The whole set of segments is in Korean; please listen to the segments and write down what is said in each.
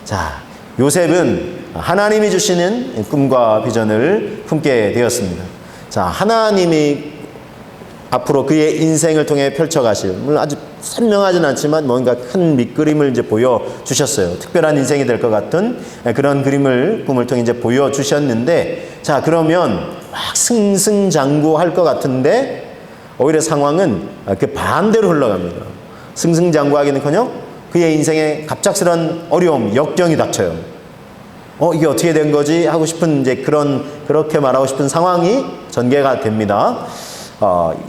자, 요셉은 하나님이 주시는 꿈과 비전을 품게 되었습니다. 자, 하나님이 앞으로 그의 인생을 통해 펼쳐가실, 물론 아주 선명하진 않지만 뭔가 큰 밑그림을 이제 보여주셨어요. 특별한 인생이 될 것 같은 그런 꿈을 통해 이제 보여주셨는데, 자, 그러면 막 승승장구할 것 같은데, 오히려 상황은 그 반대로 흘러갑니다. 승승장구하기는커녕 그의 인생에 갑작스런 어려움, 역경이 닥쳐요. 이게 어떻게 된 거지? 하고 싶은 이제 그렇게 말하고 싶은 상황이 전개가 됩니다.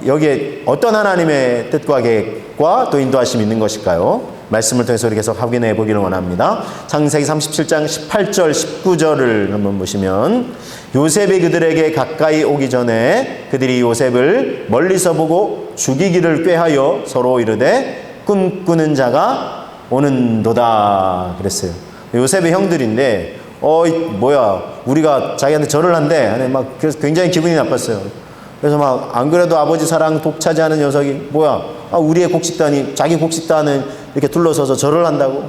여기에 어떤 하나님의 뜻과 계획과 또 인도하심이 있는 것일까요? 말씀을 통해서 우리 계속 확인해 보기를 원합니다. 창세기 37장 18절 19절을 한번 보시면, 요셉이 그들에게 가까이 오기 전에 그들이 요셉을 멀리서 보고 죽이기를 꾀하여 서로 이르되 꿈꾸는 자가 오는도다 그랬어요. 요셉의 형들인데 뭐야, 우리가 자기한테 절을 한대. 막 그래서 굉장히 기분이 나빴어요. 그래서 막 안 그래도 아버지 사랑 독차지하는 녀석이 뭐야, 우리의 곡식단이 자기 곡식단을 이렇게 둘러서서 절을 한다고?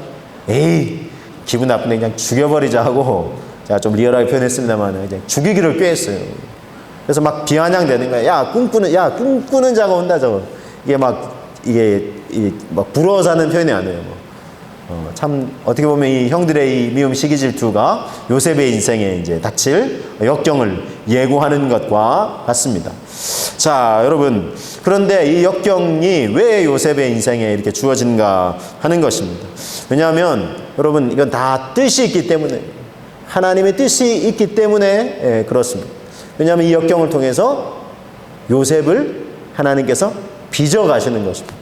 에이, 기분 나쁜데 그냥 죽여버리자 하고, 제가 좀 리얼하게 표현했습니다만 그냥 죽이기를 꾀했어요. 그래서 막 비아냥대는 거야. 야, 꿈꾸는 자가 온다 저거. 이게 막 부러워 사는 표현이 아니에요. 참 어떻게 보면 이 형들의 이 미움, 시기, 질투가 요셉의 인생에 이제 닥칠 역경을 예고하는 것과 같습니다. 자, 여러분, 그런데 이 역경이 왜 요셉의 인생에 이렇게 주어진가 하는 것입니다. 왜냐하면 여러분, 이건 다 뜻이 있기 때문에, 하나님의 뜻이 있기 때문에 그렇습니다. 왜냐하면 이 역경을 통해서 요셉을 하나님께서 빚어가시는 것입니다.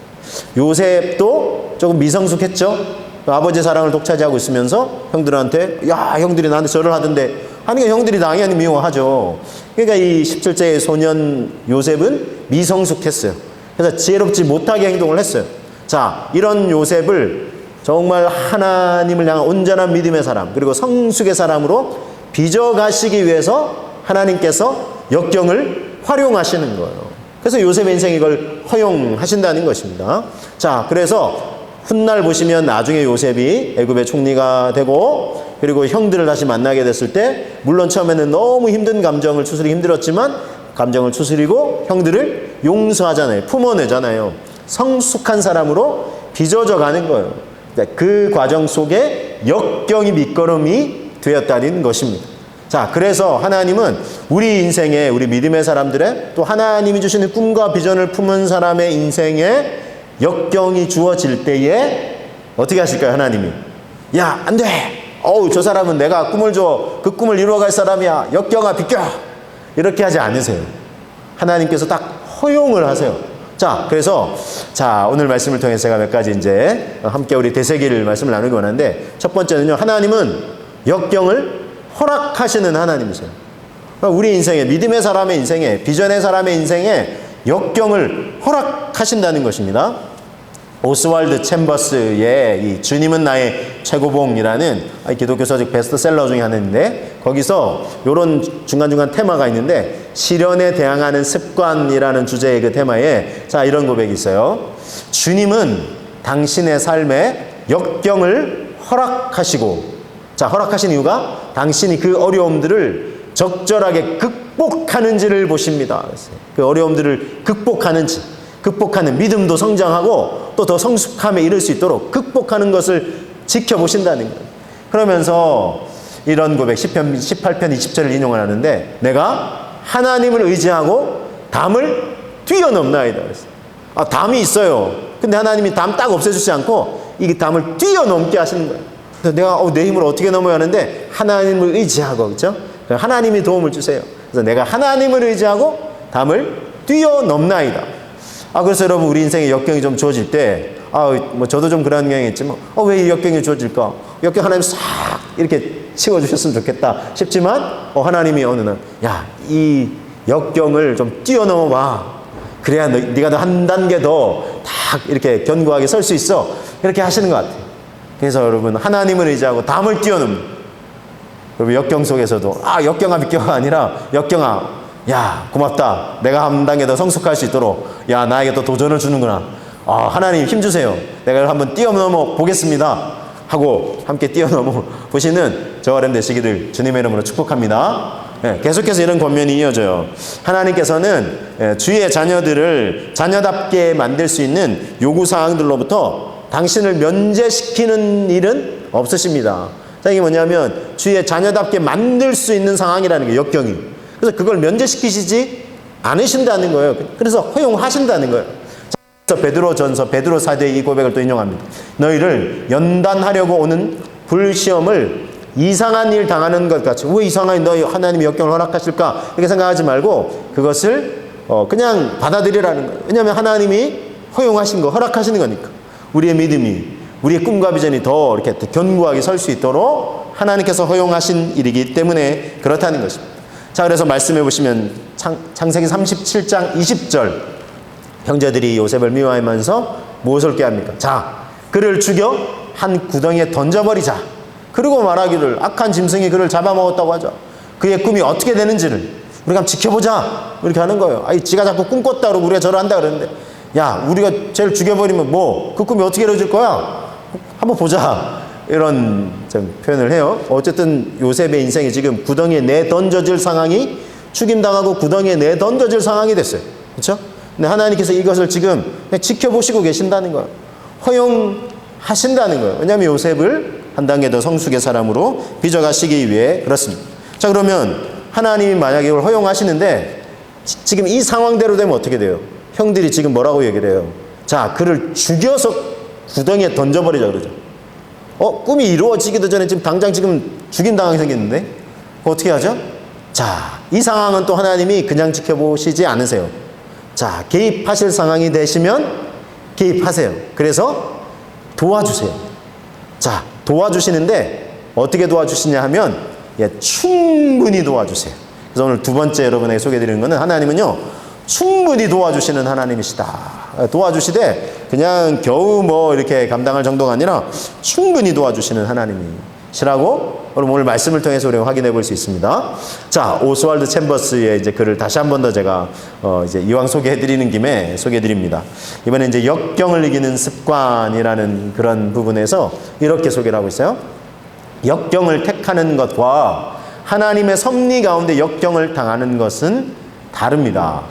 요셉도 조금 미성숙했죠. 아버지의 사랑을 독차지하고 있으면서 형들한테, 야, 형들이 나한테 절을 하던데 하니까 형들이 당연히 미워하죠. 그러니까 이 17세의 소년 요셉은 미성숙했어요. 그래서 지혜롭지 못하게 행동을 했어요. 자, 이런 요셉을 정말 하나님을 향한 온전한 믿음의 사람, 그리고 성숙의 사람으로 빚어가시기 위해서 하나님께서 역경을 활용하시는 거예요. 그래서 요셉의 인생에 이걸 허용하신다는 것입니다. 자, 그래서 훗날 보시면 나중에 요셉이 애굽의 총리가 되고, 그리고 형들을 다시 만나게 됐을 때, 물론 처음에는 너무 힘든 감정을 추스리기 힘들었지만 감정을 추스리고 형들을 용서하잖아요. 품어내잖아요. 성숙한 사람으로 빚어져 가는 거예요. 그러니까 그 과정 속에 역경이 밑거름이 되었다는 것입니다. 자, 그래서 하나님은 우리 인생에, 우리 믿음의 사람들의, 또 하나님이 주시는 꿈과 비전을 품은 사람의 인생에 역경이 주어질 때에 어떻게 하실까요? 하나님이, 야, 안 돼, 저 사람은 내가 꿈을 줘, 그 꿈을 이루어갈 사람이야, 역경아 비켜, 이렇게 하지 않으세요. 하나님께서 딱 허용을 하세요. 자, 그래서 오늘 말씀을 통해서 제가 몇 가지 이제 함께 우리 되새길 말씀을 나누기 원하는데, 첫 번째는요, 하나님은 역경을 허락하시는 하나님이세요. 우리 인생에, 믿음의 사람의 인생에, 비전의 사람의 인생에 역경을 허락하신다는 것입니다. 오스왈드 챔버스의 이 주님은 나의 최고봉이라는 기독교 서적 베스트셀러 중에 하나인데, 거기서 이런 중간중간 테마가 있는데, 시련에 대항하는 습관이라는 주제의 그 테마에 이런 고백이 있어요. 주님은 당신의 삶에 역경을 허락하시고, 허락하신 이유가 당신이 그 어려움들을 적절하게 극복하는지를 보십니다. 그 어려움들을 극복하는 믿음도 성장하고 또 더 성숙함에 이를 수 있도록 극복하는 것을 지켜보신다는 거예요. 그러면서 이런 고백, 시편 18편 20절을 인용을 하는데, 내가 하나님을 의지하고 담을 뛰어넘나이다. 담이 있어요. 근데 하나님이 담 딱 없애주지 않고 이 담을 뛰어넘게 하시는 거예요. 그래서 내가 내 힘으로 어떻게 넘어야 하는데, 하나님을 의지하고, 그렇죠? 하나님이 도움을 주세요. 그래서 내가 하나님을 의지하고 담을 뛰어넘나이다. 그래서 여러분, 우리 인생에 역경이 좀 주어질 때, 저도 좀 그런 경향이 있지만, 왜 이 역경이 주어질까? 역경 하나님 싹 이렇게 치워주셨으면 좋겠다 싶지만, 하나님이 어느 날, 야, 이 역경을 좀 뛰어넘어 봐. 그래야 네가 한 단계 더 딱 이렇게 견고하게 설 수 있어. 이렇게 하시는 것 같아요. 그래서 여러분, 하나님을 의지하고 담을 뛰어넘는, 여러분, 역경 속에서도 역경아 비껴가 아니라, 역경아, 야, 고맙다. 내가 한 단계 더 성숙할 수 있도록, 야, 나에게 또 도전을 주는구나. 하나님 힘주세요. 내가 한번 뛰어넘어 보겠습니다 하고 함께 뛰어넘어 보시는 저와 여러분 되시기를 주님의 이름으로 축복합니다. 계속해서 이런 권면이 이어져요. 하나님께서는 주의 자녀들을 자녀답게 만들 수 있는 요구사항들로부터 당신을 면제시키는 일은 없으십니다. 자, 이게 뭐냐면 주의 자녀답게 만들 수 있는 상황이라는 게 역경이. 그래서 그걸 면제시키시지 않으신다는 거예요. 그래서 허용하신다는 거예요. 그래서 베드로전서 베드로 사도의 이 고백을 또 인용합니다. 너희를 연단하려고 오는 불시험을 이상한 일 당하는 것 같이, 왜 이상한 너희 하나님이 역경을 허락하실까 이렇게 생각하지 말고 그것을 그냥 받아들이라는 거예요. 왜냐하면 하나님이 허용하신 거, 허락하시는 거니까. 우리의 믿음이, 우리의 꿈과 비전이 더 이렇게 견고하게 설 수 있도록 하나님께서 허용하신 일이기 때문에 그렇다는 것입니다. 자, 그래서 말씀해 보시면 창세기 37장 20절, 형제들이 요셉을 미워하면서 무엇을 꾀합니까? 자, 그를 죽여 한 구덩이에 던져버리자. 그리고 말하기를 악한 짐승이 그를 잡아먹었다고 하죠. 그의 꿈이 어떻게 되는지를 우리가 한번 지켜보자. 이렇게 하는 거예요. 아니, 지가 자꾸 꿈 꿨다 그러고 우리가 저를 한다 그러는데, 야, 우리가 쟤를 죽여버리면 뭐, 그 꿈이 어떻게 이루어질 거야? 한번 보자. 이런 표현을 해요. 어쨌든 요셉의 인생이 지금 구덩이에 내던져질 상황이, 죽임당하고 구덩이에 내던져질 상황이 됐어요. 그렇죠? 근데 하나님께서 이것을 지금 그냥 지켜보시고 계신다는 거예요. 허용하신다는 거예요. 왜냐하면 요셉을 한 단계 더 성숙의 사람으로 빚어가시기 위해 그렇습니다. 자, 그러면 하나님이 만약에 이걸 허용하시는데 지금 이 상황대로 되면 어떻게 돼요? 형들이 지금 뭐라고 얘기를 해요? 자, 그를 죽여서 구덩이에 던져버리자 그러죠. 꿈이 이루어지기도 전에 지금 당장 지금 죽임당하게 생겼는데 어떻게 하죠? 자, 이 상황은 또 하나님이 그냥 지켜보시지 않으세요. 자, 개입하실 상황이 되시면 개입하세요. 그래서 도와주세요. 자, 도와주시는데 어떻게 도와주시냐 하면 충분히 도와주세요. 그래서 오늘 두 번째 여러분에게 소개해드리는 것은 하나님은요, 충분히 도와주시는 하나님이시다. 도와주시되 그냥 겨우 뭐 이렇게 감당할 정도가 아니라 충분히 도와주시는 하나님이시라고 오늘 말씀을 통해서 우리가 확인해 볼 수 있습니다. 자, 오스왈드 챔버스의 이제 글을 다시 한 번 더 제가 이제 이왕 소개해 드리는 김에 소개해 드립니다. 이번에 이제 역경을 이기는 습관이라는 그런 부분에서 이렇게 소개를 하고 있어요. 역경을 택하는 것과 하나님의 섭리 가운데 역경을 당하는 것은 다릅니다.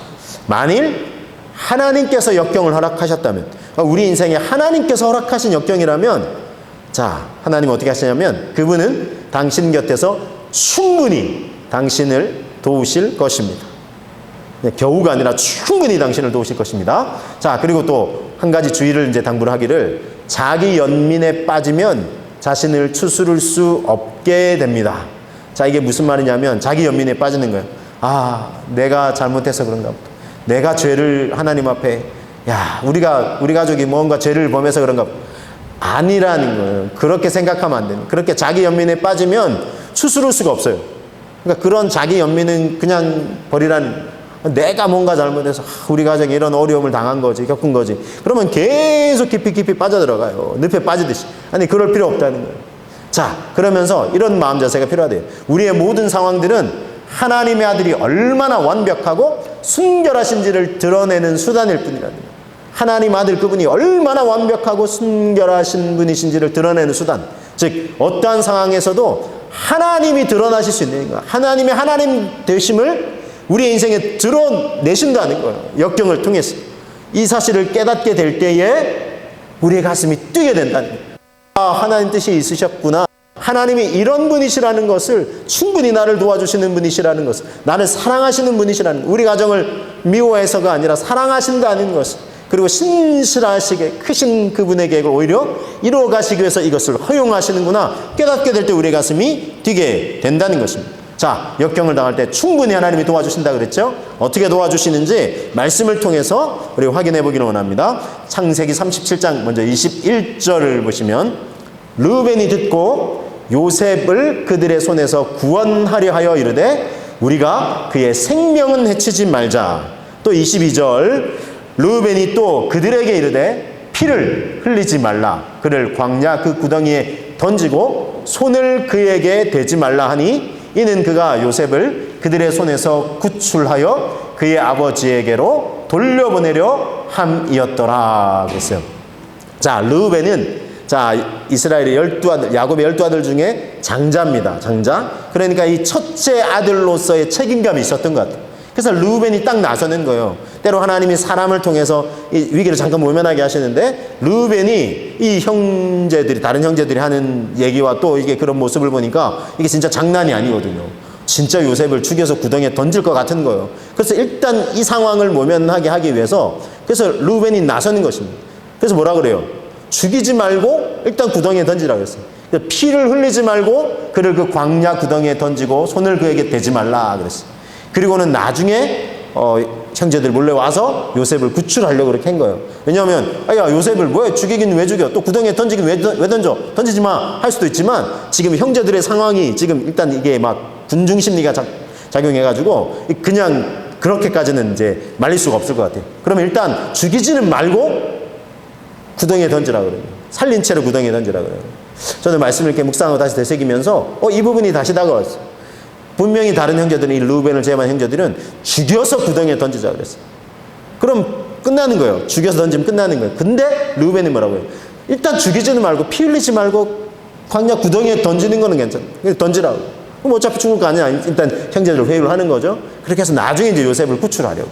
만일 하나님께서 역경을 허락하셨다면, 우리 인생에 하나님께서 허락하신 역경이라면, 자, 하나님은 어떻게 하시냐면 그분은 당신 곁에서 충분히 당신을 도우실 것입니다. 겨우가 아니라 충분히 당신을 도우실 것입니다. 자, 그리고 또 한 가지 주의를 이제 당부를 하기를, 자기 연민에 빠지면 자신을 추스를 수 없게 됩니다. 자, 이게 무슨 말이냐면 자기 연민에 빠지는 거예요. 아, 내가 잘못해서 그런가 보다. 내가 죄를 하나님 앞에, 우리 가족이 뭔가 죄를 범해서 그런가 보다. 아니라는 거예요. 그렇게 생각하면 안 돼요. 그렇게 자기 연민에 빠지면 추스를 수가 없어요. 그러니까 그런 자기 연민은 그냥 버리라는, 내가 뭔가 잘못해서 우리 가정에 이런 어려움을 당한 거지, 겪은 거지. 그러면 계속 깊이 빠져들어가요. 늪에 빠지듯이. 아니, 그럴 필요 없다는 거예요. 자, 그러면서 이런 마음 자세가 필요하대요. 우리의 모든 상황들은 하나님의 아들이 얼마나 완벽하고 순결하신지를 드러내는 수단일 뿐이라는 거예요. 하나님 아들 그분이 얼마나 완벽하고 순결하신 분이신지를 드러내는 수단. 즉, 어떠한 상황에서도 하나님이 드러나실 수 있는 거예요. 하나님의 하나님 되심을 우리의 인생에 드러내신다는 거예요. 역경을 통해서. 이 사실을 깨닫게 될 때에 우리의 가슴이 뛰게 된다는 거예요. 아, 하나님 뜻이 있으셨구나. 하나님이 이런 분이시라는 것을, 충분히 나를 도와주시는 분이시라는 것을, 나를 사랑하시는 분이시라는, 우리 가정을 미워해서가 아니라 사랑하신다는 것을, 그리고 신실하시게 크신 그분의 계획을 오히려 이루어 가시기 위해서 이것을 허용하시는구나 깨닫게 될 때 우리의 가슴이 뛰게 된다는 것입니다. 자, 역경을 당할 때 충분히 하나님이 도와주신다 그랬죠? 어떻게 도와주시는지 말씀을 통해서 우리 확인해 보기를 원합니다. 창세기 37장 먼저 21절을 보시면, 르우벤이 듣고 요셉을 그들의 손에서 구원하려 하여 이르되 우리가 그의 생명은 해치지 말자. 또 22절, 르우벤이 또 그들에게 이르되 피를 흘리지 말라. 그를 광야 그 구덩이에 던지고 손을 그에게 대지 말라 하니 이는 그가 요셉을 그들의 손에서 구출하여 그의 아버지에게로 돌려보내려 함이었더라 그랬어요. 자, 르우벤은 자, 이스라엘의 12아들, 야곱의 12아들 중에 장자입니다. 장자. 그러니까 이 첫째 아들로서의 책임감이 있었던 것 같아요. 그래서 르우벤이 딱 나서는 거예요. 때로 하나님이 사람을 통해서 이 위기를 잠깐 모면하게 하시는데, 르우벤이 이 형제들이, 다른 형제들이 하는 얘기와 또 이게 그런 모습을 보니까 이게 진짜 장난이 아니거든요. 진짜 요셉을 죽여서 구덩이에 던질 것 같은 거예요. 그래서 일단 이 상황을 모면하게 하기 위해서 그래서 르우벤이 나서는 것입니다. 그래서 뭐라 그래요? 죽이지 말고 일단 구덩이에 던지라고 했어요. 피를 흘리지 말고 그를 그 광야 구덩이에 던지고 손을 그에게 대지 말라 그랬어요. 그리고는 나중에 형제들 몰래 와서 요셉을 구출하려고 그렇게 한 거예요. 왜냐하면 야, 요셉을 뭐해, 죽이긴 왜 죽여, 또 구덩이에 던지긴 왜 던져, 던지지 마 할 수도 있지만, 지금 형제들의 상황이 지금 일단 이게 막 군중 심리가 작용해가지고 그냥 그렇게까지는 이제 말릴 수가 없을 것 같아요. 그러면 일단 죽이지는 말고 구덩이에 던지라 그래요. 살린 채로 구덩이에 던지라 그래요. 저는 말씀을 이렇게 묵상하고 다시 되새기면서 이 부분이 다시 다가왔어요. 분명히 다른 형제들은, 이 르우벤을 제외한 형제들은 죽여서 구덩이에 던지자 그랬어요. 그럼 끝나는 거예요. 죽여서 던지면 끝나는 거예요. 근데 르우벤이 뭐라고 해요? 일단 죽이지는 말고 피 흘리지 말고 광야 구덩이에 던지는 거는 괜찮아. 던지라고. 그럼 어차피 죽을 거 아니야. 일단 형제들 회유를 하는 거죠. 그렇게 해서 나중에 이제 요셉을 구출하려고.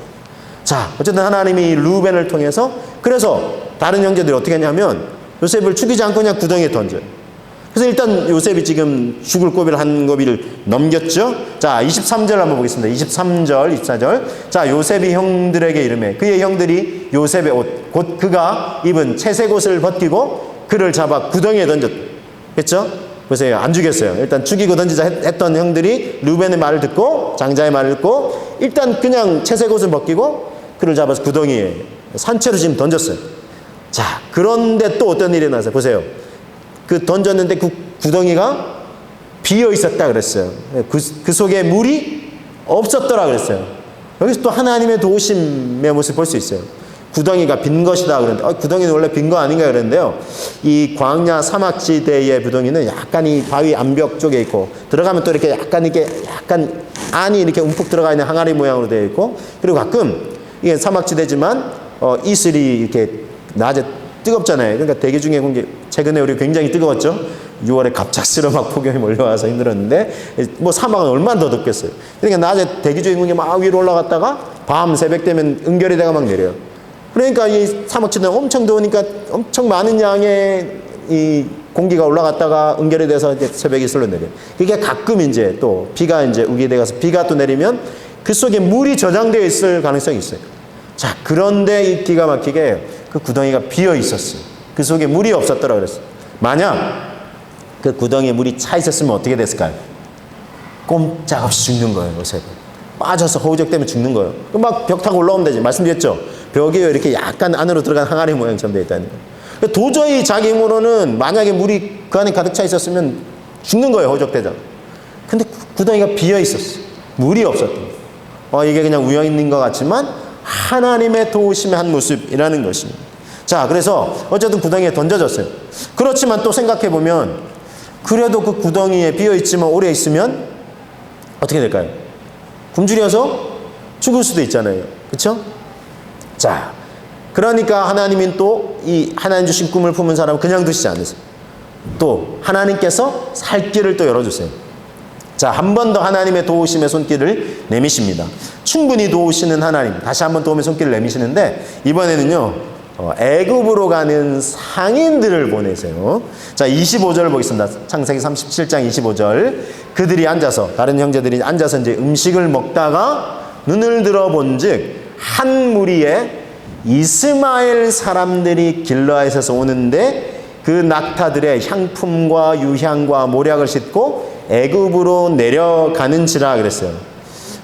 자, 어쨌든 하나님이 르우벤을 통해서, 그래서 다른 형제들이 어떻게 했냐면 요셉을 죽이지 않고 그냥 구덩이에 던져요. 그래서 일단 요셉이 지금 죽을 고비를 한 고비를 넘겼죠. 자, 23절 한번 보겠습니다. 23절, 24절. 자, 요셉이 형들에게 이르매 그의 형들이 요셉의 옷, 곧 그가 입은 채색 옷을 벗기고 그를 잡아 구덩이에 던졌겠죠? 보세요. 안 죽였어요. 일단 죽이고 던지자 했던 형들이 르우벤의 말을 듣고, 장자의 말을 듣고 일단 그냥 채색 옷을 벗기고 그를 잡아서 구덩이에 산채로 지금 던졌어요. 자, 그런데 또 어떤 일이 나서 보세요. 그 던졌는데 그 구덩이가 비어 있었다 그랬어요. 그 속에 물이 없었더라 그랬어요. 여기서 또 하나님의 도우심의 모습을 볼 수 있어요. 구덩이가 빈 것이다 그랬는데, 구덩이는 원래 빈 거 아닌가 그랬는데요. 이 광야 사막지대의 구덩이는 약간 이 바위 암벽 쪽에 있고, 들어가면 또 이렇게 약간 안이 이렇게 움푹 들어가 있는 항아리 모양으로 되어 있고, 그리고 가끔 이게 사막지대지만 이슬이 이렇게 낮에 뜨겁잖아요. 그러니까 대기 중에 최근에 우리 굉장히 뜨거웠죠. 6월에 갑작스러운 막 폭염이 몰려와서 힘들었는데, 뭐 사막은 얼마나 더 덥겠어요. 그러니까 낮에 대기 중에 공기 막 위로 올라갔다가 밤 새벽 되면 은결이다가 막 내려요. 그러니까 이 사막지대는 엄청 더우니까 엄청 많은 양의 이 공기가 올라갔다가 은결이 돼서 이제 새벽에 이슬로 내려요. 그게 가끔 이제 또 비가 이제 우기게 돼서 비가 또 내리면 그 속에 물이 저장되어 있을 가능성이 있어요. 자, 그런데 이 기가 막히게 그 구덩이가 비어 있었어요. 그 속에 물이 없었더라 그랬어요. 만약 그 구덩이에 물이 차 있었으면 어떻게 됐을까요? 꼼짝없이 죽는 거예요. 요셉은 빠져서 허우적 때문에 죽는 거예요. 막 벽 타고 올라오면 되지. 말씀드렸죠. 벽에 이렇게 약간 안으로 들어간 항아리 모양처럼 되어 있다는 거예요. 도저히 자기 힘으로는 만약에 물이 그 안에 가득 차 있었으면 죽는 거예요. 허우적대자. 근데 구덩이가 비어 있었어요. 물이 없었던 거예요. 이게 그냥 우연인 것 같지만 하나님의 도우심의 한 모습이라는 것입니다. 자, 그래서 어쨌든 구덩이에 던져졌어요. 그렇지만 또 생각해보면, 그래도 그 구덩이에 비어있지만 오래 있으면 어떻게 될까요? 굶주려서 죽을 수도 있잖아요. 그렇죠? 자, 그러니까 하나님은 또 이 하나님 주신 꿈을 품은 사람을 그냥 두시지 않으세요. 또 하나님께서 살 길을 또 열어주세요. 자, 한 번 더 하나님의 도우심의 손길을 내미십니다. 충분히 도우시는 하나님, 다시 한번 도움의 손길을 내미시는데, 이번에는요 애굽으로 가는 상인들을 보내세요. 자, 25절을 보겠습니다. 창세기 37장 25절. 그들이 앉아서, 다른 형제들이 앉아서 이제 음식을 먹다가 눈을 들어본즉 한 무리의 이스마엘 사람들이 길르앗에서 오는데 그 낙타들의 향품과 유향과 모략을 싣고 애굽으로 내려가는지라 그랬어요.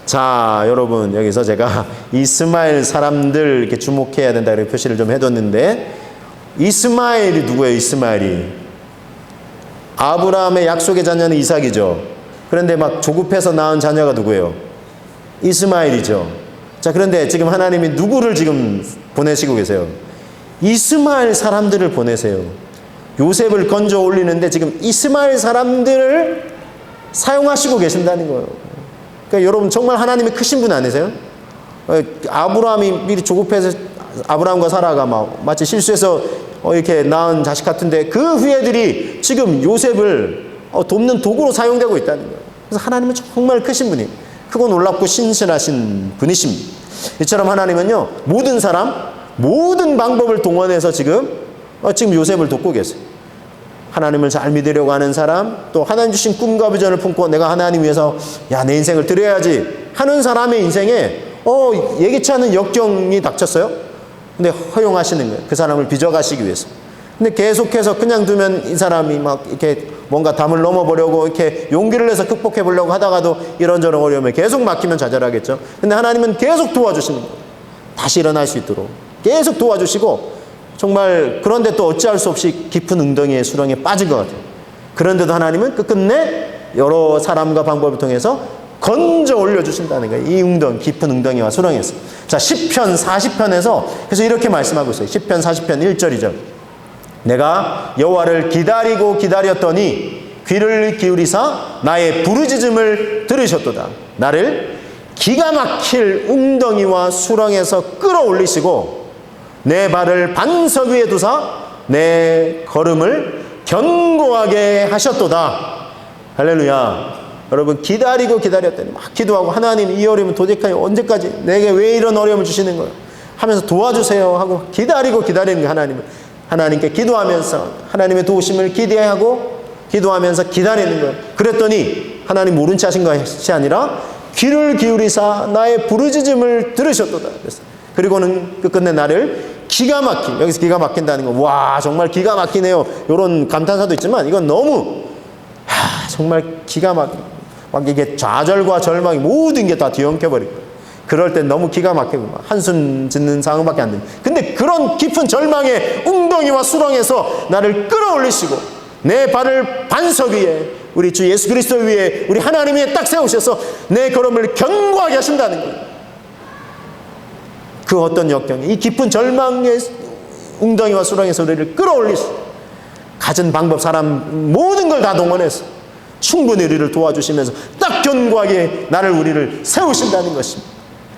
자, 여러분, 여기서 제가 이스마엘 사람들 이렇게 주목해야 된다 이렇게 표시를 좀 해뒀는데, 이스마엘이 누구예요? 이스마엘이 아브라함의 약속의 자녀는 이삭이죠. 그런데 막 조급해서 낳은 자녀가 누구예요? 이스마엘이죠. 자, 그런데 지금 하나님이 누구를 지금 보내시고 계세요? 이스마엘 사람들을 보내세요. 요셉을 건져 올리는데 지금 이스마엘 사람들을 사용하시고 계신다는 거예요. 그러니까 여러분, 정말 하나님이 크신 분 아니세요? 아브라함이 미리 조급해서 아브라함과 사라가 막 마치 실수해서 이렇게 낳은 자식 같은데 그 후예들이 지금 요셉을 돕는 도구로 사용되고 있다는 거예요. 그래서 하나님은 정말 크신 분이, 크고 놀랍고 신실하신 분이십니다. 이처럼 하나님은요, 모든 사람, 모든 방법을 동원해서 지금 요셉을 돕고 계세요. 하나님을 잘 믿으려고 하는 사람, 또 하나님 주신 꿈과 비전을 품고 내가 하나님 위해서 내 인생을 드려야지 하는 사람의 인생에 예기치 않은 역경이 닥쳤어요. 근데 허용하시는 거예요. 그 사람을 빚어가시기 위해서. 근데 계속해서 그냥 두면 이 사람이 막 이렇게 뭔가 담을 넘어보려고 이렇게 용기를 내서 극복해 보려고 하다가도 이런저런 어려움에 계속 막히면 좌절하겠죠. 근데 하나님은 계속 도와주시는 거예요. 다시 일어날 수 있도록 계속 도와주시고, 정말 그런데 또 어찌할 수 없이 깊은 웅덩이의 수렁에 빠진 것 같아요. 그런데도 하나님은 끝끝내 여러 사람과 방법을 통해서 건져 올려주신다는 거예요. 이 깊은 웅덩이와 수렁에서. 자, 시편 40편에서 그래서 이렇게 말씀하고 있어요. 시편 40편 1절 2절. 내가 여호와를 기다리고 기다렸더니 귀를 기울이사 나의 부르짖음을 들으셨도다. 나를 기가 막힐 웅덩이와 수렁에서 끌어올리시고 내 발을 반석 위에 두사 내 걸음을 견고하게 하셨도다. 할렐루야. 여러분, 기다리고 기다렸더니 막 기도하고, 하나님 이 어려움은 도대체 언제까지, 내게 왜 이런 어려움을 주시는 거예요 하면서 도와주세요 하고 기다리고 기다리는 게 하나님은, 하나님께 기도하면서 하나님의 도우심을 기대하고 기도하면서 기다리는 거예요. 그랬더니 하나님 모른 채 하신 것이 아니라 귀를 기울이사 나의 부르짖음을 들으셨도다. 그리고는 끝끝내 나를 기가 막힌, 여기서 기가 막힌다는 거, 와 정말 기가 막히네요, 이런 감탄사도 있지만 이건 너무 정말 기가 막 이게 좌절과 절망이 모든 게 다 뒤엉켜버리고, 그럴 땐 너무 기가 막히고 한숨 짓는 상황밖에 안 됩니다. 근데 그런 깊은 절망의 웅덩이와 수렁에서 나를 끌어올리시고 내 발을 반석 위에, 우리 주 예수 그리스도 위에, 우리 하나님 위에 딱 세우셔서 내 걸음을 견고하게 하신다는 거예요. 그 어떤 역경이, 이 깊은 절망의 웅덩이와 수렁에서 우리를 끌어올리시고, 가진 방법, 사람 모든 걸 다 동원해서 충분히 우리를 도와주시면서 딱 견고하게 우리를 세우신다는 것입니다.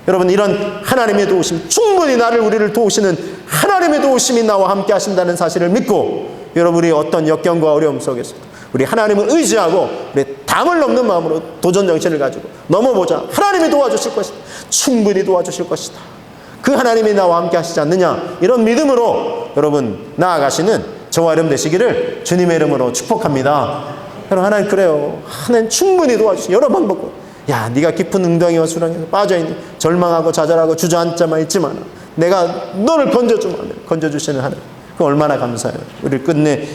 여러분, 이런 하나님의 도우심, 충분히 우리를 도우시는 하나님의 도우심이 나와 함께 하신다는 사실을 믿고, 여러분이 어떤 역경과 어려움 속에서 우리 하나님을 의지하고 우리 담을 넘는 마음으로 도전 정신을 가지고 넘어보자. 하나님이 도와주실 것이다. 충분히 도와주실 것이다. 그 하나님이 나와 함께 하시지 않느냐, 이런 믿음으로 여러분 나아가시는 저와 여러분 되시기를 주님의 이름으로 축복합니다. 여러분, 하나님 그래요. 하나님 충분히 도와주시 여러 방법으로. 네가 깊은 웅덩이와 수렁에서 빠져있는, 절망하고 좌절하고 주저앉아만 있지만 내가 너를 건져주시는 하나님, 그 얼마나 감사해요. 우리를 끝내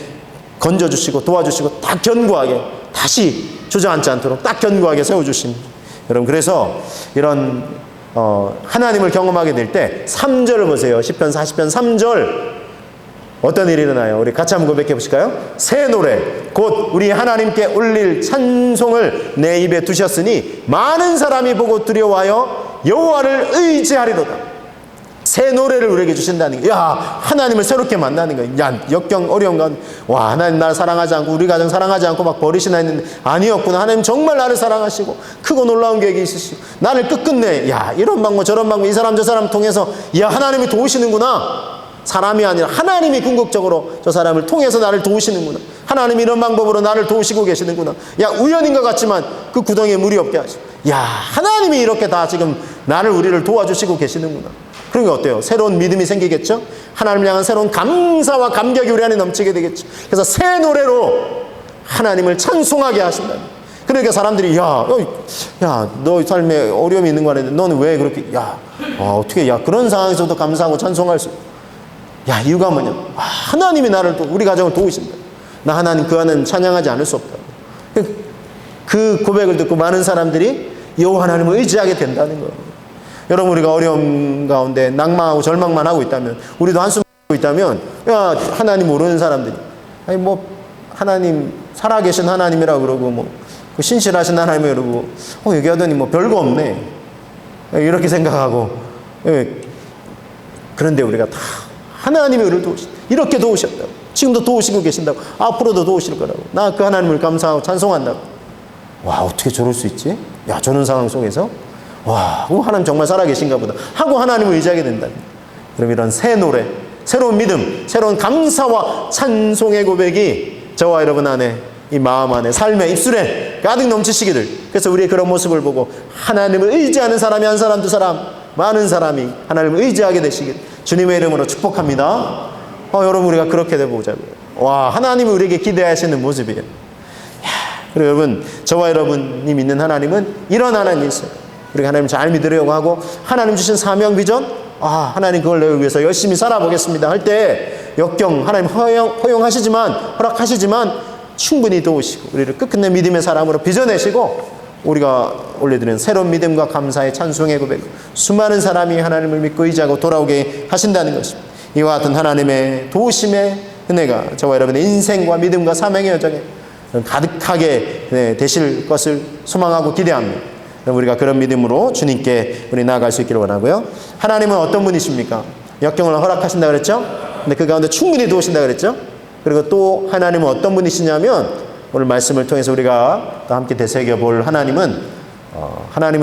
건져주시고 도와주시고 딱 견고하게 다시 주저앉지 않도록 딱 견고하게 세워주십니다. 여러분, 그래서 이런 하나님을 경험하게 될 때 3절을 보세요. 시편 40편 3절 어떤 일이 일어나요? 우리 같이 한번 고백해 보실까요? 새 노래 곧 우리 하나님께 올릴 찬송을 내 입에 두셨으니 많은 사람이 보고 두려워하여 여호와를 의지하리로다. 새 노래를 우리에게 주신다는 거예요. 하나님을 새롭게 만나는 거예요. 역경 어려운 가운데 하나님 나를 사랑하지 않고 우리 가정 사랑하지 않고 막 버리시나 했는데 아니었구나. 하나님 정말 나를 사랑하시고 크고 놀라운 계획이 있으시고 나를 끝끝내 이런 방법 저런 방법 이 사람 저 사람 통해서 하나님이 도우시는구나. 사람이 아니라 하나님이 궁극적으로 저 사람을 통해서 나를 도우시는구나. 하나님이 이런 방법으로 나를 도우시고 계시는구나. 우연인 것 같지만 그 구덩이에 물이 없게 하시고 하나님이 이렇게 다 지금 우리를 도와주시고 계시는구나. 그러면 어때요? 새로운 믿음이 생기겠죠? 하나님을 향한 새로운 감사와 감격이 우리 안에 넘치게 되겠죠. 그래서 새 노래로 하나님을 찬송하게 하신다. 그러니까 사람들이 너 삶에 어려움이 있는 거 아닌데 너는 왜 그렇게 어떻게 그런 상황에서도 감사하고 찬송할 수 이유가 뭐냐? 하나님이 우리 가정을 도우신다. 나 하나님 그 안은 찬양하지 않을 수 없다. 그 고백을 듣고 많은 사람들이 여호와 하나님을 의지하게 된다는 거예요. 여러분, 우리가 어려움 가운데 낭망하고 절망만 하고 있다면, 우리도 한숨 쉬고 있다면 하나님 모르는 사람들이 하나님 살아계신 하나님이라고 그러고 그 신실하신 하나님이라고 그러고 얘기하더니 별거 없네 이렇게 생각하고, 그런데 우리가 다 하나님이 우리를 이렇게 도우셨다고, 지금도 도우시고 계신다고, 앞으로도 도우실 거라고, 나 그 하나님을 감사하고 찬송한다고. 어떻게 저럴 수 있지? 저런 상황 속에서 하나님 정말 살아계신가 보다 하고 하나님을 의지하게 된다. 그럼 이런 새 노래, 새로운 믿음, 새로운 감사와 찬송의 고백이 저와 여러분 안에, 이 마음 안에, 삶의 입술에 가득 넘치시기를. 그래서 우리의 그런 모습을 보고 하나님을 의지하는 사람이 한 사람, 두 사람, 많은 사람이 하나님을 의지하게 되시길 주님의 이름으로 축복합니다. 여러분, 우리가 그렇게 되보자고요. 와, 하나님이 우리에게 기대하시는 모습이에요. 그리고 여러분, 저와 여러분이 믿는 하나님은 이런 하나님이세요. 우리가 하나님 잘 믿으려고 하고 하나님 주신 사명 비전, 하나님 그걸 내기 위해서 열심히 살아보겠습니다 할 때 역경 하나님 허용하시지만, 허락하시지만 충분히 도우시고 우리를 끝끝내 믿음의 사람으로 빚어내시고, 우리가 올려드리는 새로운 믿음과 감사의 찬송의 고백, 수많은 사람이 하나님을 믿고 의지하고 돌아오게 하신다는 것입니다. 이와 같은 하나님의 도우심의 은혜가 저와 여러분의 인생과 믿음과 사명의 여정에 가득하게 되실 것을 소망하고 기대합니다. 우리가 그런 믿음으로 주님께 우리 나아갈 수 있기를 원하고요. 하나님은 어떤 분이십니까? 역경을 허락하신다 그랬죠? 근데 그 가운데 충분히 도우신다 그랬죠? 그리고 또 하나님은 어떤 분이시냐면, 오늘 말씀을 통해서 우리가 또 함께 되새겨볼 하나님은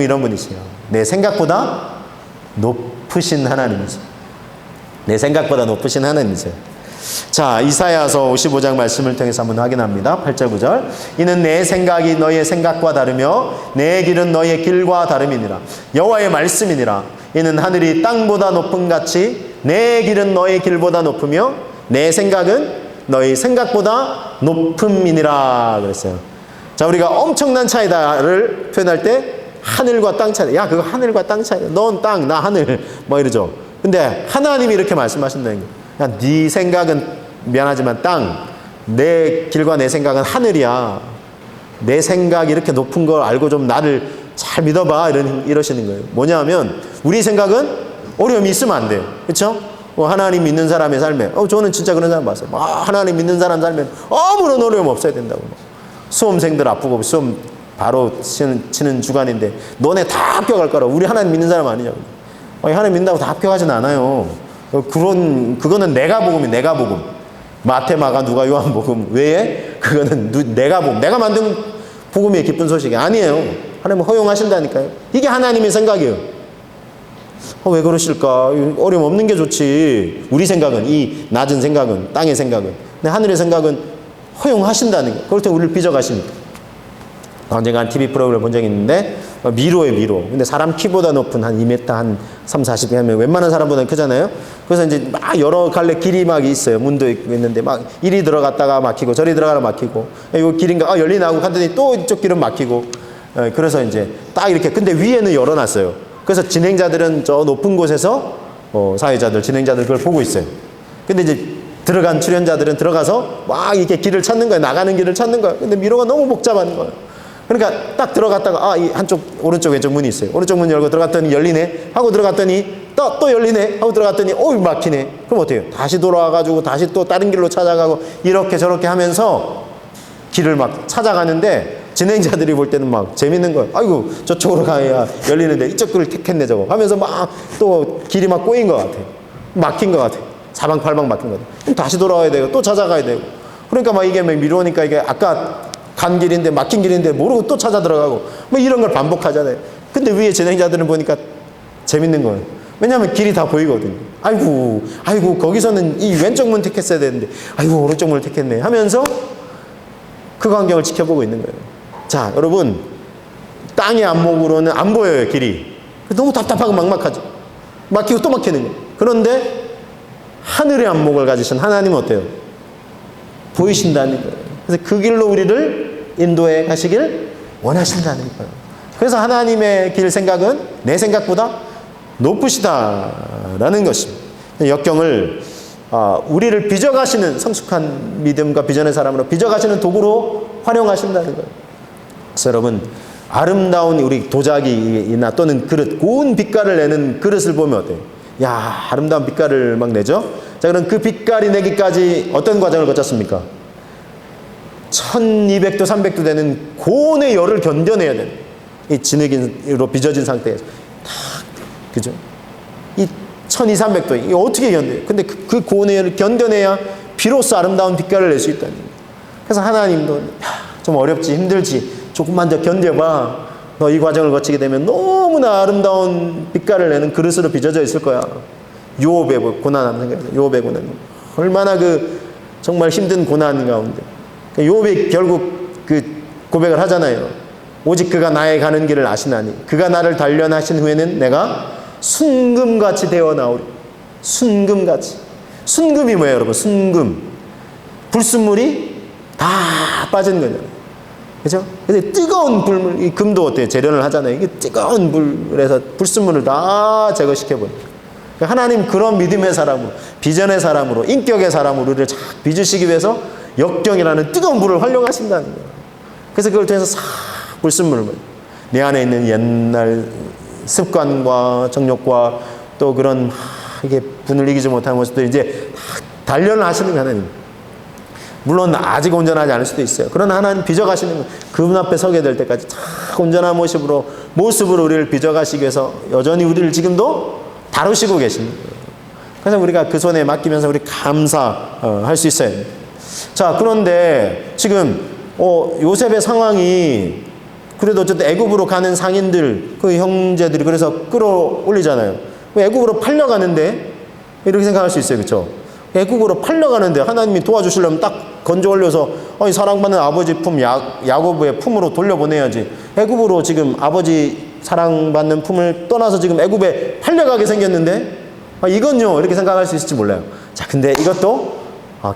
이런 분이세요. 내 생각보다 높으신 하나님이세요. 내 생각보다 높으신 하나님이세요. 자, 이사야서 55장 말씀을 통해서 한번 확인합니다. 8절 9절. 이는 내 생각이 너희의 생각과 다르며 내 길은 너희의 길과 다름이니라. 여호와의 말씀이니라. 이는 하늘이 땅보다 높음 같이 내 길은 너희 길보다 높으며 내 생각은 너희 생각보다 높음이니라 그랬어요. 자, 우리가 엄청난 차이다를 표현할 때 하늘과 땅 차이. 야, 그거 하늘과 땅 차이. 넌 땅, 나 하늘. 뭐 이러죠. 근데 하나님이 이렇게 말씀하신다는 거예요. 야, 네 생각은 미안하지만 땅, 내 길과 내 생각은 하늘이야. 내 생각이 이렇게 높은 걸 알고 좀 나를 잘 믿어봐. 이러시는 거예요. 뭐냐면 우리 생각은 어려움이 있으면 안 돼요. 그렇죠? 하나님 믿는 사람의 삶에, 저는 진짜 그런 사람 봤어요. 하나님 믿는 사람 삶에 아무런 어려움 없어야 된다고. 수험생들 아프고 시험 바로 치는 주간인데 너네 다 합격할 거라. 우리 하나님 믿는 사람 아니냐고. 하나님 믿는다고 다 합격하진 않아요. 그거는 내가 복음이, 내가 복음. 마태, 마가, 누가, 요한 복음 외에 그거는 내가 복음, 내가 만든 복음의 기쁜 소식이 아니에요. 하나님은 허용하신다니까요. 이게 하나님의 생각이에요. 왜 그러실까? 어려움 없는 게 좋지. 우리 생각은, 이 낮은 생각은, 땅의 생각은, 근데 하늘의 생각은 허용하신다는 거예요. 그럴 때 우리를 빚어가십니다. 언젠가 한 TV 프로그램을 본 적이 있는데 미로예요, 미로. 근데 사람 키보다 높은 한 2m, 한 3, 40 하면 웬만한 사람보다는 크잖아요. 그래서 이제 막 여러 갈래 길이 막 있어요. 문도 있는데 막 이리 들어갔다가 막히고 저리 들어가다 막히고, 이 길인가 열리나 하고 갔더니 또 이쪽 길은 막히고. 그래서 이제 딱 이렇게, 근데 위에는 열어놨어요. 그래서 진행자들은 저 높은 곳에서 사회자들, 진행자들 그걸 보고 있어요. 근데 이제 들어간 출연자들은 들어가서 막 이렇게 길을 찾는 거예요. 나가는 길을 찾는 거예요. 근데 미로가 너무 복잡한 거예요. 그러니까 딱 들어갔다가 이 한쪽 오른쪽 왼쪽 문이 있어요. 오른쪽 문 열고 들어갔더니 열리네 하고 들어갔더니 또 열리네 하고 들어갔더니 막히네. 그럼 어때요? 다시 돌아와가지고 다시 또 다른 길로 찾아가고 이렇게 저렇게 하면서 길을 막 찾아가는데, 진행자들이 볼 때는 막 재밌는 거예요. 아이고 저쪽으로 가야 열리는데 이쪽 길을 택했네 저거 하면서 막 또 길이 막 꼬인 것 같아. 막힌 것 같아. 사방팔방 막힌 것 같아. 그럼 다시 돌아와야 되고 또 찾아가야 되고. 그러니까 막 이게 막 미루니까 이게 아까 간 길인데 막힌 길인데 모르고 또 찾아 들어가고 뭐 이런 걸 반복하잖아요. 근데 위에 진행자들은 보니까 재밌는 거예요. 왜냐하면 길이 다 보이거든요. 아이고 거기서는 이 왼쪽 문 택했어야 되는데 아이고 오른쪽 문을 택했네 하면서 그 광경을 지켜보고 있는 거예요. 자, 여러분, 땅의 안목으로는 안 보여요, 길이. 너무 답답하고 막막하죠. 막히고 또 막히는 거예요. 그런데 하늘의 안목을 가지신 하나님은 어때요? 보이신다는 거예요. 그래서 그 길로 우리를 인도해 가시길 원하신다는 거예요. 그래서 하나님의 길 생각은 내 생각보다 높으시다라는 것입니다. 역경을 우리를 빚어가시는 성숙한 믿음과 비전의 사람으로 빚어가시는 도구로 활용하신다는 거예요. 그래서 여러분, 아름다운 우리 도자기나 또는 그릇, 고운 빛깔을 내는 그릇을 보면 어때요? 야, 아름다운 빛깔을 막 내죠? 자, 그럼 그 빛깔이 내기까지 어떤 과정을 거쳤습니까? 1200도, 300도 되는 고온의 열을 견뎌내야 되는, 이 진흙으로 빚어진 상태에서 그죠? 이 1200, 300도 이 어떻게 견뎌요? 근데 그 고온의 열을 견뎌내야 비로소 아름다운 빛깔을 낼 수 있다는 거예요. 그래서 하나님도 좀 어렵지, 힘들지, 조금만 더 견뎌봐. 너 이 과정을 거치게 되면 너무나 아름다운 빛깔을 내는 그릇으로 빚어져 있을 거야. 요업의 고난함 생각해요. 요업의 고난. 얼마나 정말 힘든 고난 가운데. 요업이 결국 고백을 하잖아요. 오직 그가 나의 가는 길을 아시나니 그가 나를 단련하신 후에는 내가 순금같이 되어 나오리. 순금같이. 순금이 뭐예요, 여러분? 순금. 불순물이 다 빠진 거잖아요. 그죠? 근데 뜨거운 불물, 이 금도 어때요? 재련을 하잖아요. 이게 뜨거운 불에서 불순물을 다 제거시켜버려요. 하나님 그런 믿음의 사람으로, 비전의 사람으로, 인격의 사람으로 우리를 쫙 빚으시기 위해서 역경이라는 뜨거운 불을 활용하신다는 거예요. 그래서 그걸 통해서 싹 불순물을, 내 안에 있는 옛날 습관과 정욕과 또 그런 이게 분을 이기지 못하는 모습들 이제 단련을 하시는 게 하나님. 물론 아직 온전하지 않을 수도 있어요. 그러나 하나님 빚어가시는 그분 앞에 서게 될 때까지 다 온전한 모습으로 우리를 빚어가시기 위해서 여전히 우리를 지금도 다루시고 계십니다. 그래서 우리가 그 손에 맡기면서 우리 감사할 수 있어요. 자, 그런데 지금 요셉의 상황이 그래도 어쨌든 애굽으로 가는 상인들, 그 형제들이 그래서 끌어올리잖아요. 애굽으로 팔려가는데 이렇게 생각할 수 있어요. 그렇죠? 애국으로 팔려가는데 하나님이 도와주시려면 딱 건져 올려서 사랑받는 아버지 품 야고보의 품으로 돌려보내야지. 애국으로 지금 아버지 사랑받는 품을 떠나서 지금 애국에 팔려가게 생겼는데 이건요 이렇게 생각할 수 있을지 몰라요. 자, 근데 이것도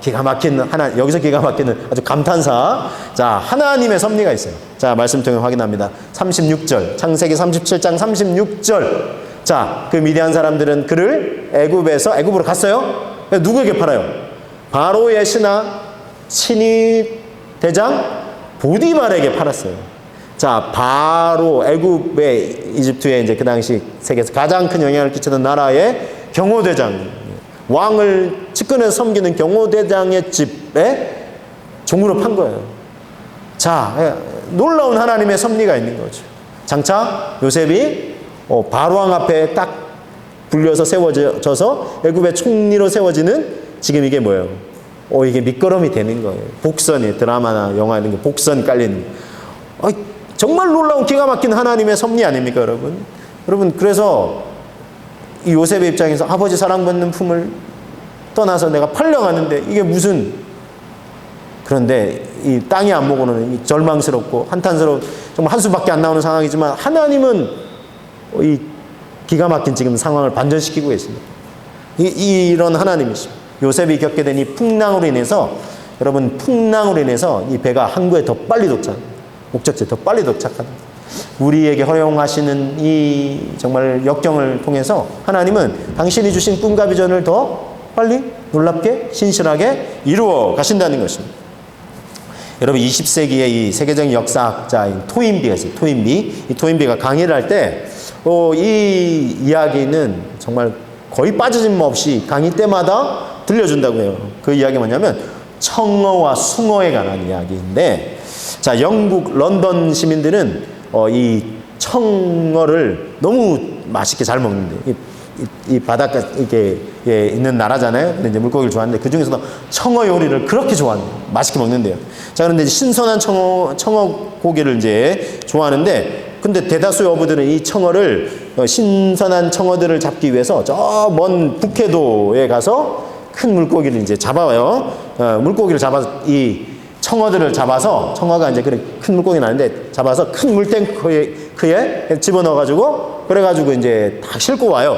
기가 막힌 여기서 기가 막히는 아주 감탄사. 자, 하나님의 섭리가 있어요. 자, 말씀 통해 확인합니다. 36절, 창세기 37장 36절. 자, 그 미디안 사람들은 그를 애굽으로 갔어요. 누구에게 팔아요? 바로의 신하 대장 보디발에게 팔았어요. 자, 바로 애굽의 이집트에 이제 그 당시 세계에서 가장 큰 영향을 끼치던 나라의 경호대장, 왕을 측근해서 섬기는 경호대장의 집에 종으로 판 거예요. 자, 놀라운 하나님의 섭리가 있는 거죠. 장차 요셉이 바로왕 앞에 딱 불려서 세워져서 애굽의 총리로 세워지는 지금 이게 뭐예요? 이게 밑거름이 되는 거예요. 복선이 드라마나 영화 이런 게 복선 깔리는. 정말 놀라운 기가 막힌 하나님의 섭리 아닙니까, 여러분? 여러분, 그래서 이 요셉의 입장에서 아버지 사랑받는 품을 떠나서 내가 팔려가는데 이게 무슨, 그런데 이 땅이 안 보고는 절망스럽고 한탄스러운 정말 한숨밖에 안 나오는 상황이지만 하나님은 이 기가 막힌 지금 상황을 반전시키고 계십니다. 이런 하나님이십니다. 요셉이 겪게 된 이 풍랑으로 인해서, 여러분, 풍랑으로 인해서 이 배가 항구에 더 빨리 목적지에 더 빨리 도착하다. 우리에게 허용하시는 이 정말 역경을 통해서 하나님은 당신이 주신 꿈과 비전을 더 빨리 놀랍게 신실하게 이루어 가신다는 것입니다. 여러분, 20세기의 이 세계적인 역사학자인 토인비가 있어요. 이 토인비가 강의를 할 때 이 이야기는 정말 거의 빠짐 없이 강의 때마다 들려준다고 해요. 그 이야기 뭐냐면 청어와 숭어에 관한 이야기인데, 자, 영국 런던 시민들은 이 청어를 너무 맛있게 잘 먹는데, 이 바닷가 이렇게 있는 나라잖아요. 근데 이제 물고기를 좋아하는데 그 중에서도 청어 요리를 그렇게 좋아한대요. 맛있게 먹는데요. 자, 그런데 이제 신선한 청어 고기를 이제 좋아하는데, 근데 대다수의 어부들은 이 청어를 신선한 청어들을 잡기 위해서 저 먼 북해도에 가서 큰 물고기를 이제 잡아요. 물고기를 잡아서 이 청어들을 잡아서, 청어가 이제 그래 큰 물고기 나는데 잡아서 큰 물탱크에 집어넣어가지고 그래가지고 이제 다 싣고 와요.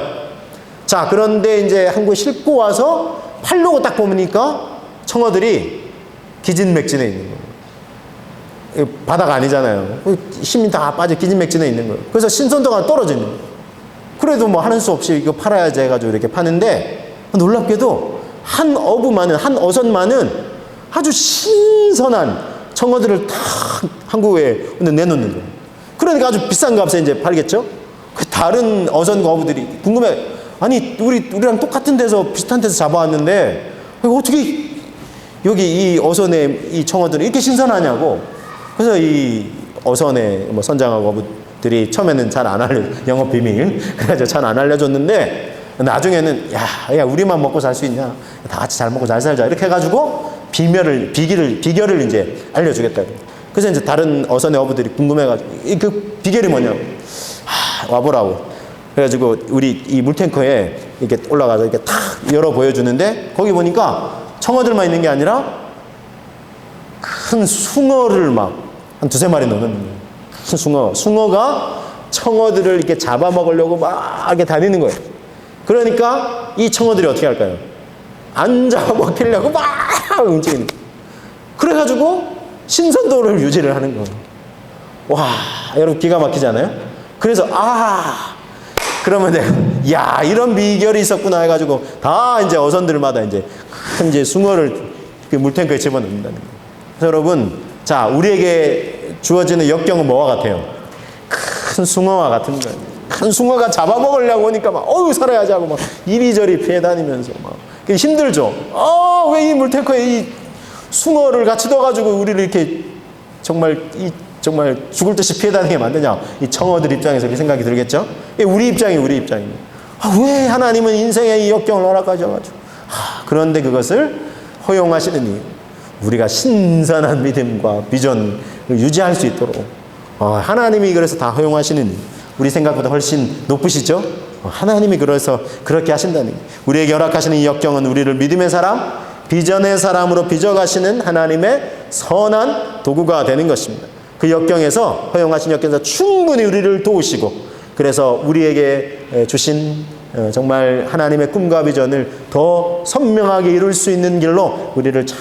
자, 그런데 이제 한국에 싣고 와서 팔려고 딱 보니까 청어들이 기진맥진해 있는 거예요. 바다가 아니잖아요. 힘이 다 빠져 기진맥진해 있는 거예요. 그래서 신선도가 떨어지는 거예요. 그래도 뭐 하는 수 없이 이거 팔아야지 해가지고 이렇게 파는데, 놀랍게도 한 어선만은 아주 신선한 청어들을 다 한국에 내놓는 거예요. 그러니까 아주 비싼 값에 이제 팔겠죠? 그 다른 어선과 어부들이 궁금해. 아니, 우리랑 똑같은 데서 비슷한 데서 잡아왔는데 어떻게 여기 이 어선에 이 청어들이 이렇게 신선하냐고. 그래서 이 어선의 뭐 선장하고 어부들이 처음에는 잘 안 영업 비밀 그래가지고 잘 안 알려줬는데, 나중에는 야 우리만 먹고 살 수 있냐, 다 같이 잘 먹고 잘 살자 이렇게 해가지고 비결을 이제 알려주겠다. 그래서 이제 다른 어선의 어부들이 궁금해가지고 그 비결이 뭐냐고 와보라고. 그래가지고 우리 이 물탱커에 이렇게 올라가서 이렇게 탁 열어 보여주는데 거기 보니까 청어들만 있는 게 아니라 큰 숭어를 막 한 두세 마리 넣는 거예요. 큰 숭어가 청어들을 이렇게 잡아먹으려고 막 이렇게 다니는 거예요. 그러니까 이 청어들이 어떻게 할까요? 안 잡아먹히려고 막 움직이는 거예요. 그래가지고 신선도를 유지를 하는 거예요. 와, 여러분 기가 막히잖아요? 그래서 그러면 내가 야, 이런 비결이 있었구나 해가지고 다 이제 어선들마다 이제 큰 이제 숭어를 물탱크에 집어넣는다는 거예요. 그래서 여러분, 자, 우리에게 주어지는 역경은 뭐와 같아요? 큰 숭어와 같은 거예요. 큰 숭어가 잡아먹으려고 하니까 막 살아야지 하고 막 이리저리 피해 다니면서 막 힘들죠. 왜 이 물탱크에 이 숭어를 같이 넣어가지고 우리를 이렇게 정말 죽을 듯이 피해 다니게 만드냐? 이 청어들 입장에서 이렇게 생각이 들겠죠? 우리 입장입니다. 왜 하나님은 인생의 이 역경을 허락하셔가지고 그런데 그것을 허용하시는 이유, 우리가 신선한 믿음과 비전을 유지할 수 있도록 하나님이 그래서 다 허용하시는 이유, 우리 생각보다 훨씬 높으시죠? 하나님이 그래서 그렇게 하신다는 거예요. 우리에게 허락하시는 이 역경은 우리를 믿음의 사람, 비전의 사람으로 빚어가시는 하나님의 선한 도구가 되는 것입니다. 그 역경에서, 허용하신 역경에서 충분히 우리를 도우시고, 그래서 우리에게 주신 정말 하나님의 꿈과 비전을 더 선명하게 이룰 수 있는 길로 우리를 잘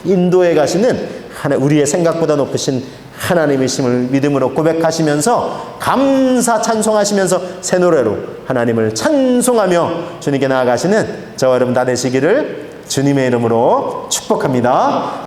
인도해 가시는 우리의 생각보다 높으신 하나님이심을 믿음으로 고백하시면서 감사 찬송하시면서 새 노래로 하나님을 찬송하며 주님께 나아가시는 저와 여러분 다 되시기를 주님의 이름으로 축복합니다.